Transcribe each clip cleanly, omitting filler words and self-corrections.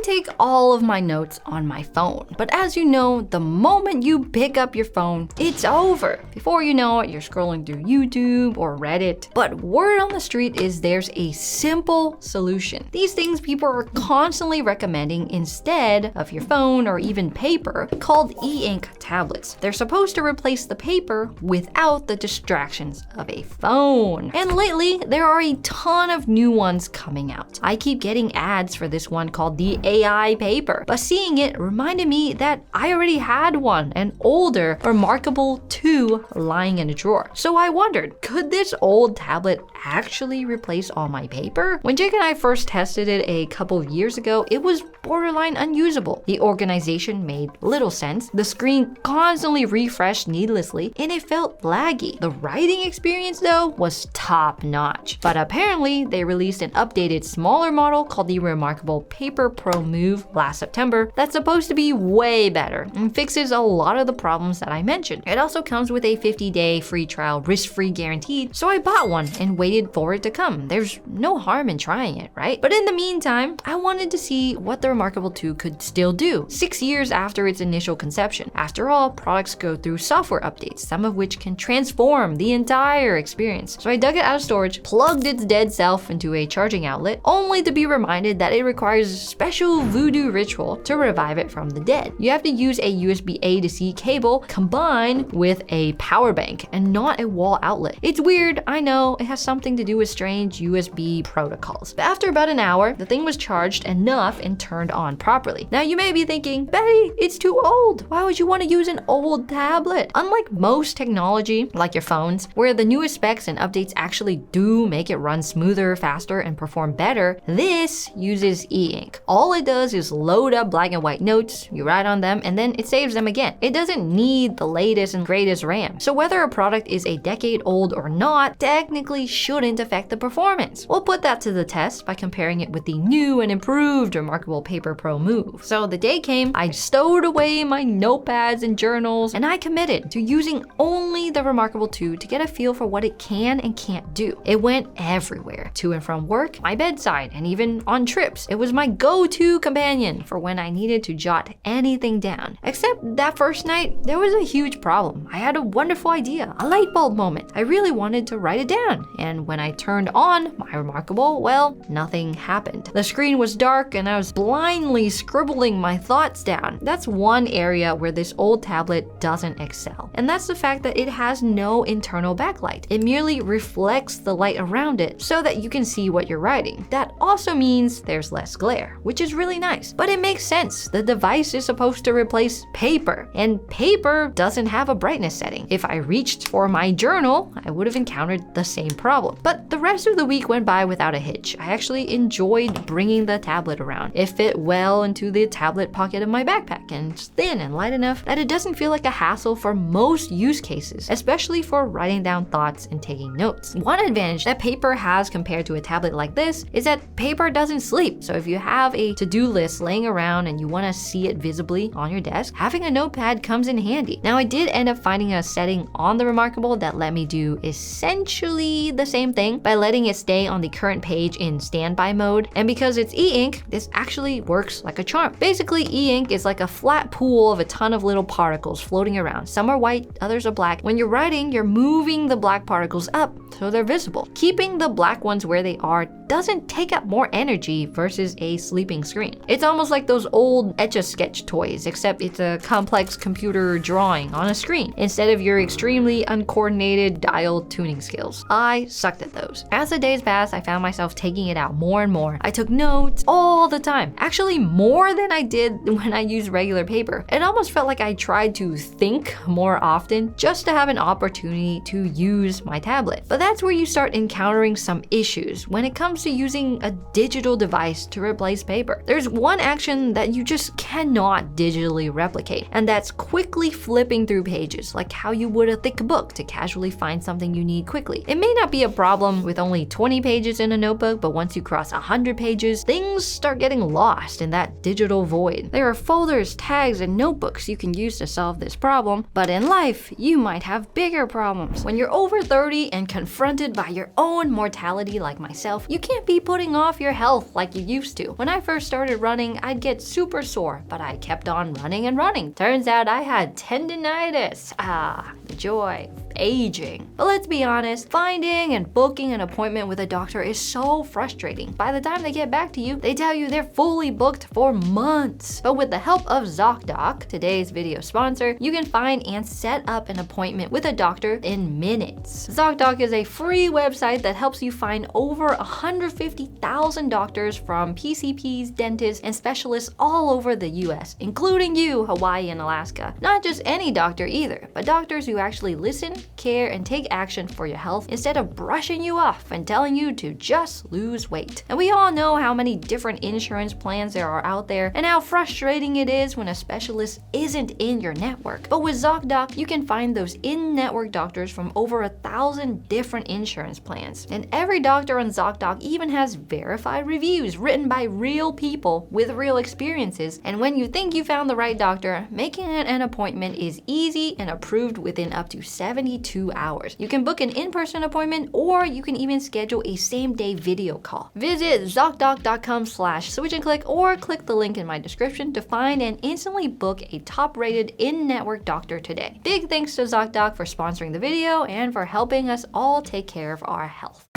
take all of my notes on my phone. But as you know, the moment you pick up your phone, it's over. Before you know it, you're scrolling through YouTube or Reddit. But word on the street is there's a simple solution. These things people are constantly recommending instead of your phone or even paper, called eInk tablets. They're supposed to replace the paper without the distractions of a phone. And lately, there are a ton of new ones coming out. I keep getting ads for this one called the AI paper, but seeing it reminded me that I already had one, an older Remarkable 2 lying in a drawer. So I wondered, could this old tablet actually replace all my paper? When Jake and I first tested it a couple of years ago, it was borderline unusable. The organization made little sense, the screen constantly refreshed needlessly, and it felt laggy. The writing experience though was top notch. But apparently they released an updated smaller model called the Remarkable Paper Pro Move last September that's supposed to be way better and fixes a lot of the problems that I mentioned. It also comes with a 50-day free trial, risk-free guaranteed, so I bought one and waited for it to come. There's no harm in trying it, right? But in the meantime, I wanted to see what the Remarkable 2 could still do 6 years after its initial conception. After all, products go through software updates, some of which can transform the entire experience. So I dug it out of storage, plugged its dead self into a charging outlet, only to be reminded that it requires a special voodoo ritual to revive it from the dead. You have to use a USB A to C cable combined with a power bank and not a wall outlet. It's weird, I know, it has something to do with strange USB protocols. But after about an hour, the thing was charged enough and turned on properly. Now you may be thinking, Betty, it's too old. Why would you want to use an old tablet? Unlike most technology, like your phones, where the newest specs and updates actually do make it run smoother, faster, and perform better, this uses eInk. All it does is load up black and white notes, you write on them, and then it saves them again. It doesn't need the latest and greatest RAM. So whether a product is a decade old or not, technically shouldn't affect the performance. We'll put that to the test by comparing it with the new and improved Remarkable Paper Pro Move. So the day came, I stowed away my notepads and journals, and I committed to using only the Remarkable 2 to get a feel for what it can and can't do. It went everywhere, to and from work, my bedside, and even on trips. It was my go-to companion for when I needed to jot anything down. Except that first night, there was a huge problem. I had a wonderful idea, a light bulb moment. I really wanted to write it down, and when I turned on my Remarkable, well, nothing happened. The screen was dark and I was blindly scribbling my thoughts down. That's one area where this old tablet doesn't excel, and that's the fact that it has no internal backlight. It merely reflects the light around it so that you can see what you're writing. That also means there's less glare, which is really nice. But it makes sense. The device is supposed to replace paper, and paper doesn't have a brightness setting. If I reached for my journal, I would have encountered the same problem. But the rest of the week went by without a hitch. I actually enjoyed bringing the tablet around. It fit well into the tablet pocket of my backpack, and it's thin and light enough that it doesn't feel like a hassle for most use cases, especially for writing down thoughts and taking notes. One advantage that paper has compared to a tablet like this is that paper doesn't sleep. So if you have a to-do list laying around and you want to see it visibly on your desk, having a notepad comes in handy. Now I did end up finding a setting on the Remarkable that let me do essentially the same thing by letting it stay on the current page in standby mode. And because it's eInk, this actually works like a charm. Basically, eInk is like a flat pool of a ton of little particles floating around. Some are white, others are black. When you're writing, you're moving the black particles up so they're visible. Keeping the black ones where they are doesn't take up more energy versus a sleeping screen. It's almost like those old Etch-a-Sketch toys, except it's a complex computer drawing on a screen instead of your extremely uncoordinated dial tuning skills. I sucked at those. As the days passed, I found myself taking it out more and more. I took notes all the time, actually more than I did when I used regular paper. It almost felt like I tried to think more often just to have an opportunity to use my tablet. But that's where you start encountering some issues when it comes to using a digital device to replace paper. There's one action that you just cannot digitally replicate, and that's quickly flipping through pages, like how you would a thick book to casually find something you need quickly. It may not be a problem with only 20 pages in a notebook, but once you cross 100 pages, things start getting lost in that digital void. There are folders, tags, and notebooks you can use to solve this problem, but in life, you might have bigger problems. When you're over 30 and confronted by your own mortality like myself, you can't be putting off your health like you used to. When I first started running, I'd get super sore, but I kept on running and running. Turns out I had tendinitis. The joy of aging. But let's be honest, finding and booking an appointment with a doctor is so frustrating. By the time they get back to you, they tell you they're fully booked for months. But with the help of Zocdoc, today's video sponsor, you can find and set up an appointment with a doctor in minutes. Zocdoc is a free website that helps you find over 150,000 doctors from PCPs, dentists, and specialists all over the US, including you, Hawaii and Alaska. Not just any doctor either, but doctors who actually listen, care, and take action for your health instead of brushing you off and telling you to just lose weight. And we all know how many different insurance plans there are out there and how frustrating it is when a specialist isn't in your network. But with Zocdoc, you can find those in-network doctors from over 1,000 different insurance plans. And every doctor on Zocdoc even has verified reviews written by real people with real experiences. And when you think you found the right doctor, making an appointment is easy and approved within up to 72 hours. You can book an in-person appointment, or you can even schedule a same-day video call. Visit Zocdoc.com/switch-and-click or click the link in my description to find and instantly book a top-rated in-network doctor today. Big thanks to Zocdoc for sponsoring the video and for helping us all take care of our health.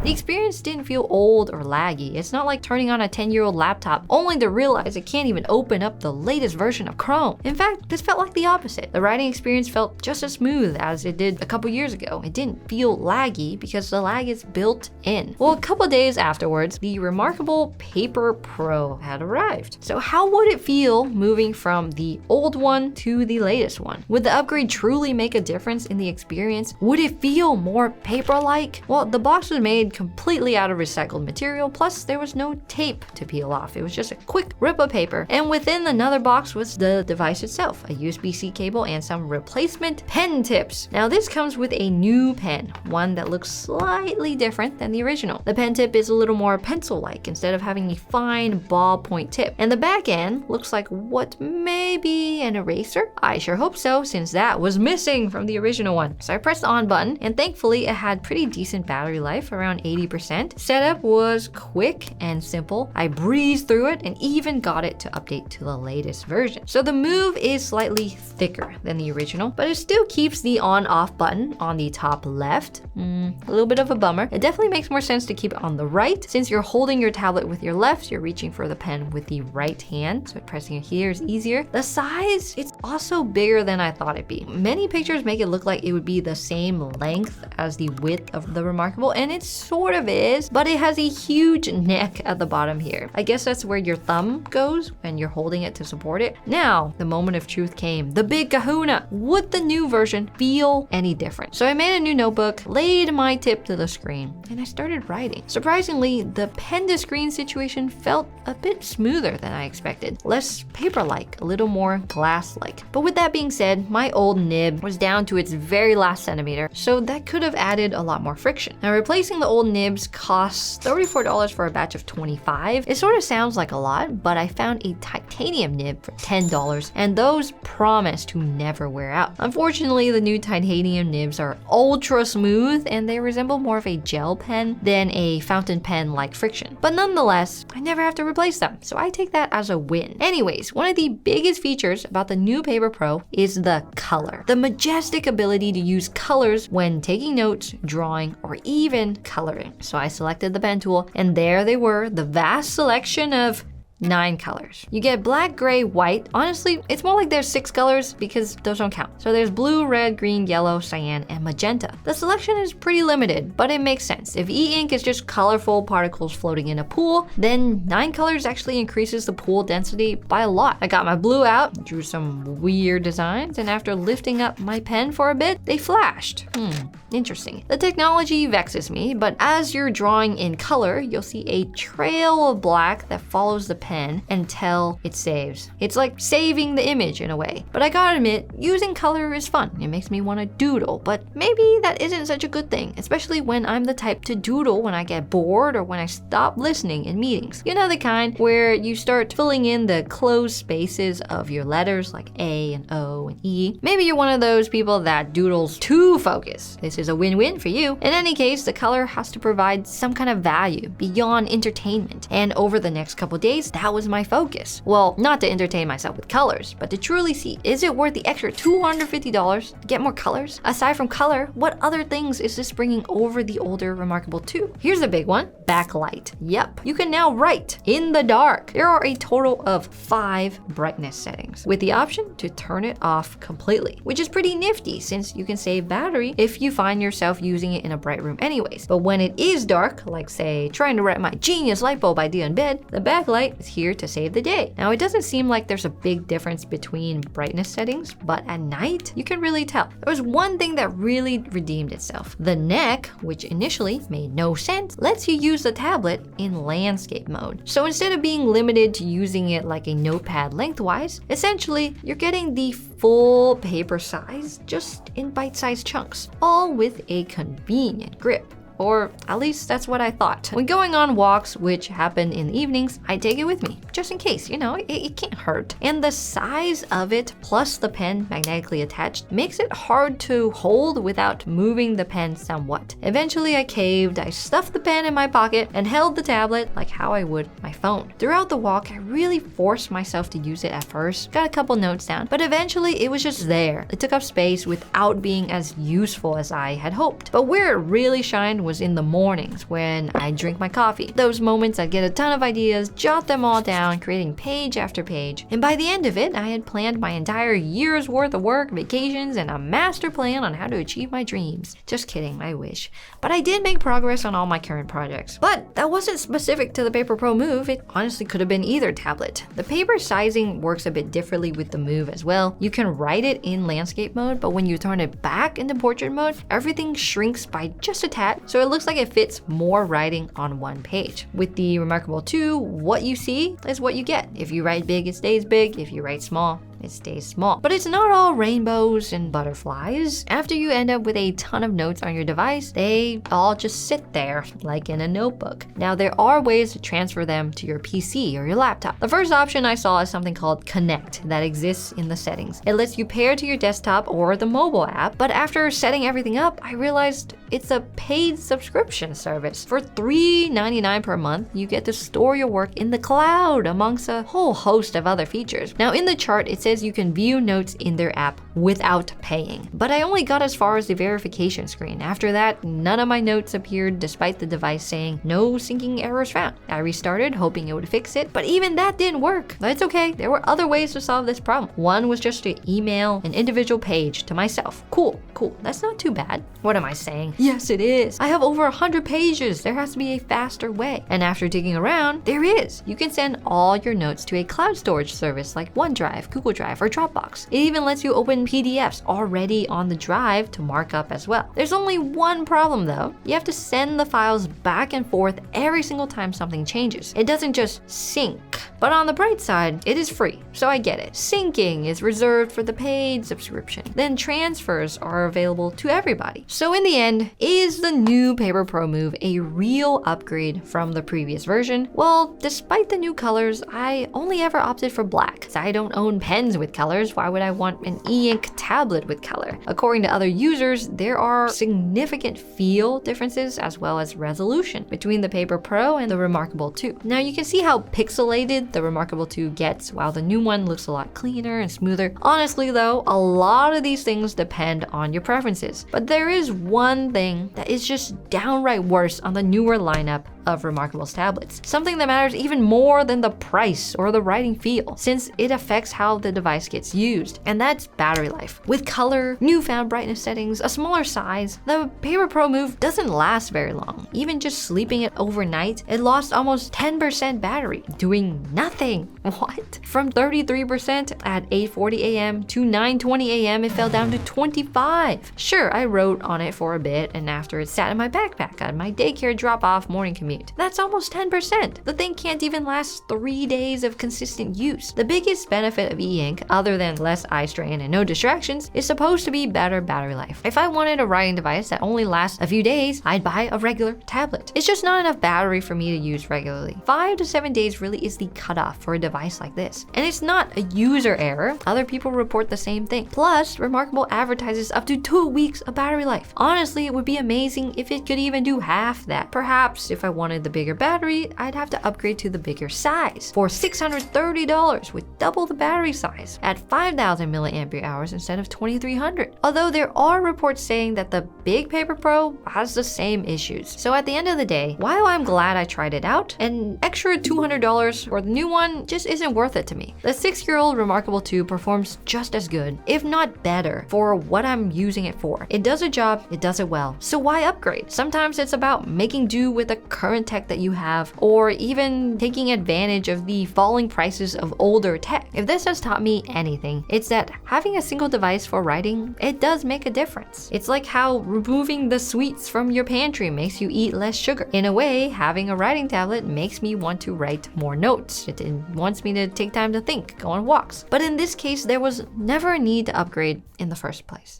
The experience didn't feel old or laggy. It's not like turning on a 10-year-old laptop only to realize it can't even open up the latest version of Chrome. In fact, this felt like the opposite. The writing experience felt just as smooth as it did a couple years ago. It didn't feel laggy because the lag is built in. Well, a couple days afterwards, the remarkable Paper Pro had arrived. So how would it feel moving from the old one to the latest one? Would the upgrade truly make a difference in the experience? Would it feel more paper-like? Well, the box was made completely out of recycled material, plus there was no tape to peel off. It was just a quick rip of paper, and within another box was the device itself, a USB-C cable and some replacement pen tips. Now this comes with a new pen, one that looks slightly different than the original. The pen tip is a little more pencil-like instead of having a fine ballpoint tip, and the back end looks like what may be an eraser. I sure hope so, since that was missing from the original one. So I pressed the on button, and thankfully it had pretty decent battery life, around 80%. Setup was quick and simple. I breezed through it and even got it to update to the latest version. So the Move is slightly thicker than the original, but it still keeps the on-off button on the top left. A little bit of a bummer. It definitely makes more sense to keep it on the right. Since you're holding your tablet with your left, you're reaching for the pen with the right hand, so pressing it here is easier. The size, it's also bigger than I thought it'd be. Many pictures make it look like it would be the same length as the width of the Remarkable, and it's sort of is, but it has a huge neck at the bottom here. I guess that's where your thumb goes when you're holding it to support it. Now, the moment of truth came. The big kahuna. Would the new version feel any different? So I made a new notebook, laid my tip to the screen, and I started writing. Surprisingly, the pen to screen situation felt a bit smoother than I expected. Less paper-like, a little more glass-like. But with that being said, my old nib was down to its very last centimeter, so that could have added a lot more friction. Now, replacing the old nibs costs $34 for a batch of 25. It sort of sounds like a lot, but I found a titanium nib for $10, and those promise to never wear out. Unfortunately, the new titanium nibs are ultra smooth, and they resemble more of a gel pen than a fountain pen like friction. But nonetheless, I never have to replace them, so I take that as a win. Anyways, one of the biggest features about the new Paper Pro is the color. The majestic ability to use colors when taking notes, drawing, or even coloring. So I selected the pen tool, and there they were, the vast selection of 9 colors. You get black, gray, white. Honestly, it's more like there's 6 colors because those don't count. So there's blue, red, green, yellow, cyan, and magenta. The selection is pretty limited, but it makes sense. If eInk is just colorful particles floating in a pool, then 9 colors actually increases the pool density by a lot. I got my blue out, drew some weird designs, and after lifting up my pen for a bit, they flashed. Interesting. The technology vexes me, but as you're drawing in color, you'll see a trail of black that follows the pen pen until it saves. It's like saving the image in a way. But I gotta admit, using color is fun. It makes me want to doodle, but maybe that isn't such a good thing, especially when I'm the type to doodle when I get bored or when I stop listening in meetings. You know, the kind where you start filling in the closed spaces of your letters like A and O and E. Maybe you're one of those people that doodles to focus. This is a win-win for you. In any case, the color has to provide some kind of value beyond entertainment. And over the next couple days, that was my focus. Well, not to entertain myself with colors, but to truly see, is it worth the extra $250 to get more colors? Aside from color, what other things is this bringing over the older Remarkable 2? Here's a big one, backlight. Yep, you can now write in the dark. There are a total of 5 brightness settings, with the option to turn it off completely, which is pretty nifty since you can save battery if you find yourself using it in a bright room anyways. But when it is dark, like say trying to write my genius light bulb idea in bed, the backlight is here to save the day. Now, it doesn't seem like there's a big difference between brightness settings, but at night, you can really tell. There was one thing that really redeemed itself. The neck, which initially made no sense, lets you use the tablet in landscape mode. So instead of being limited to using it like a notepad lengthwise, essentially, you're getting the full paper size just in bite-sized chunks, all with a convenient grip. Or at least that's what I thought. When going on walks, which happen in the evenings, I take it with me, just in case, you know, it can't hurt. And the size of it, plus the pen magnetically attached, makes it hard to hold without moving the pen somewhat. Eventually I caved, I stuffed the pen in my pocket and held the tablet like how I would my phone. Throughout the walk, I really forced myself to use it at first, got a couple notes down, but eventually it was just there. It took up space without being as useful as I had hoped. But where it really shined was in the mornings when I drink my coffee. Those moments I'd get a ton of ideas, jot them all down, creating page after page. And by the end of it, I had planned my entire year's worth of work, vacations, and a master plan on how to achieve my dreams. Just kidding, I wish. But I did make progress on all my current projects. But that wasn't specific to the Paper Pro Move. It honestly could have been either tablet. The paper sizing works a bit differently with the Move as well. You can write it in landscape mode, but when you turn it back into portrait mode, everything shrinks by just a tad. So it looks like it fits more writing on one page. With the Remarkable 2, what you see is what you get. If you write big, it stays big. If you write small, it stays small. But it's not all rainbows and butterflies. After you end up with a ton of notes on your device, they all just sit there like in a notebook. Now, there are ways to transfer them to your PC or your laptop. The first option I saw is something called Connect that exists in the settings. It lets you pair to your desktop or the mobile app, but after setting everything up, I realized it's a paid subscription service. For $3.99 per month, you get to store your work in the cloud amongst a whole host of other features. Now, in the chart, it says you can view notes in their app without paying. But I only got as far as the verification screen. After that, none of my notes appeared despite the device saying no syncing errors found. I restarted hoping it would fix it, but even that didn't work. But it's okay, there were other ways to solve this problem. One was just to email an individual page to myself. Cool, that's not too bad. What am I saying? Yes, it is. I have over 100 pages. There has to be a faster way. And after digging around, there is. You can send all your notes to a cloud storage service like OneDrive, Google Drive, or Dropbox. It even lets you open PDFs already on the drive to mark up as well. There's only one problem though. You have to send the files back and forth every single time something changes. It doesn't just sync. But on the bright side, it is free, so I get it. Syncing is reserved for the paid subscription. Then transfers are available to everybody. So in the end, is the new Paper Pro Move a real upgrade from the previous version? Well, despite the new colors, I only ever opted for black, so I don't own pens with colors. Why would I want an eInk tablet with color? According to other users, there are significant feel differences as well as resolution between the Paper Pro and the Remarkable 2. Now you can see how pixelated the Remarkable 2 gets, while the new one looks a lot cleaner and smoother. Honestly though, a lot of these things depend on your preferences. But there is one thing that is just downright worse on the newer lineup of Remarkable's tablets. Something that matters even more than the price or the writing feel, since it affects how the device gets used, and that's battery life. With color, newfound brightness settings, a smaller size, the Paper Pro Move doesn't last very long. Even just sleeping it overnight, it lost almost 10% battery, doing nothing. What? From 33% at 8:40 a.m. to 9:20 a.m. it fell down to 25. Sure, I wrote on it for a bit, and after it sat in my backpack at my daycare drop-off morning commute, commute. That's almost 10%. The thing can't even last 3 days of consistent use. The biggest benefit of eInk, other than less eye strain and no distractions, is supposed to be better battery life. If I wanted a writing device that only lasts a few days, I'd buy a regular tablet. It's just not enough battery for me to use regularly. 5 to 7 days really is the cutoff for a device like this. And it's not a user error. Other people report the same thing. Plus, Remarkable advertises up to 2 weeks of battery life. Honestly, it would be amazing if it could even do half that. Perhaps if I wanted the bigger battery, I'd have to upgrade to the bigger size for $630 with double the battery size at 5,000 milliampere hours instead of 2,300. Although there are reports saying that the Big Paper Pro has the same issues. So at the end of the day, while I'm glad I tried it out, an extra $200 for the new one just isn't worth it to me. The 6-year-old Remarkable 2 performs just as good, if not better, for what I'm using it for. It does a job, it does it well. So why upgrade? Sometimes it's about making do with the current tech that you have, or even taking advantage of the falling prices of older tech. If this has taught me anything, it's that having a single device for writing, it does make a difference. It's like how removing the sweets from your pantry makes you eat less sugar. In a way, having a writing tablet makes me want to write more notes. It wants me to take time to think, go on walks. But in this case, there was never a need to upgrade in the first place.